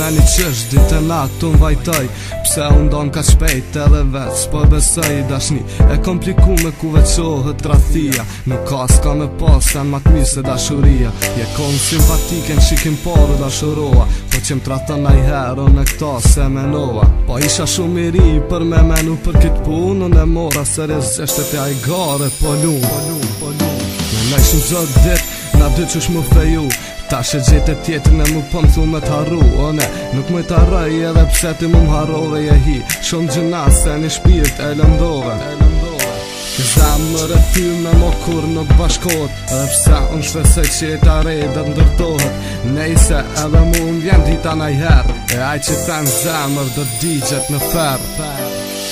Me një qësh ditë natë të m'vajtoj, pse unë donë ka shpejt edhe veç, po besoj dashni e kompliku me ku veqohet rathia. Nuk ka s'ka me pas sen ma t'mi se dashuria. Je kom simpatike në shikim parë dashuroa, po që m'trata najherë në këta se menova. Po isha shumë i ri për me menu për këtë punën e mora se rezeshtet e ajgare po lumë. Me nejshëm gjatë dit, na dy qësh më feju, ta shë gjetë e tjetër në më pëmë thu me t'harru, o ne, nuk më t'arraj edhe pse ti më m'harrove je hi, shumë gjëna se një shpirt e lëndove. Që zemër e ty me mo kur nuk bashkot, edhe pse unë shpesej që e t'are dhe ndërtohet, nejse edhe mu më vjen dita najher, e aj që ten zemër dhe digjet në ferë.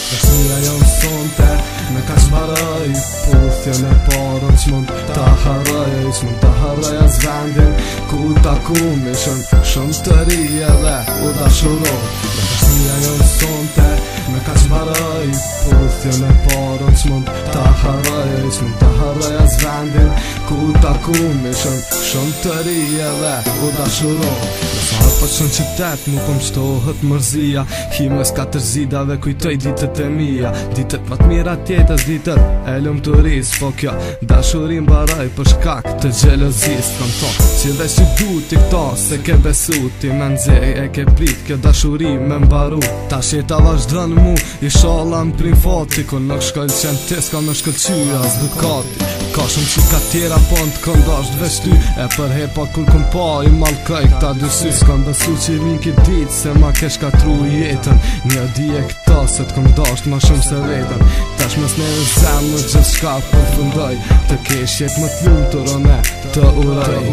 Dashnia jonë sonte, me ka shbaraj, puthjen e parën që mund t'a haraj, që mund t'a haraj as vendin, ku t'a kumishën, shumë të ri edhe u dashuroj. Dashnia jonë sonte, me ka shbaraj, puthjen e parën që mund t'a haraj, që mund t'a haraj as vendin, ku t'a kumishën, shumë të ri edhe u dashuroj. Nësar për shën qytet mu pëm qtohet mërzia, himës katër zidave kujtoj ditët e mija, ditët më t'mira tjetës, ditët e lëm të ris, po kjo dashurim baraj për shkak të gjelozis. Kom thonë që dhe që du t'i këta se ke besu, ti me nxej e ke prit kjo dashurim me mbaru. Ta sheta vazhdron mu i shala më prim fati, ku nuk shkëll qen tis ka me shkëllqyja as dukati. Ka shumë qika tjera po në t'këndasht veç ty, e për hepa kur këm pa i malkaj këta dysy. S'kam besu që i vin kip dit se ma kesh ka tru jetën, një di e këta se t'kom dasht ma shumë se vetën. Tash mes neve zemë gjithë shka përfundoj, të kesh jet më t'lumë të rone të uraj.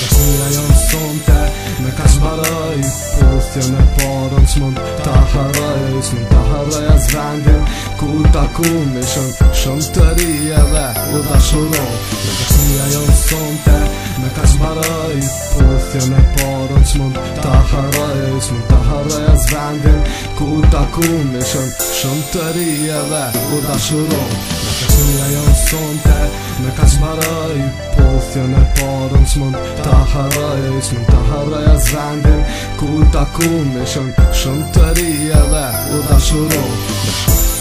Dashnia jonë sonte, me ka shbaraj, puthjen e parën që mund t'a haraj, që mund t'a haraj as vendin, ku t'a kumishën, shumë të ri edhe u dashuroj. Dashnia jonë sonte, me ka shbaraj, puthjen e parën që mund t'a haraj, që mund t'a haraj as vendin, ku t'a kumishën, shumë të ri edhe u dashuroj. Dashnia jonë sonte, me ka shbaraj, puthjen e parën që mund t'a haraj, që mund t'a haraj as vendin, ku t'a kumishën, shumë të ri edhe u dashuroj.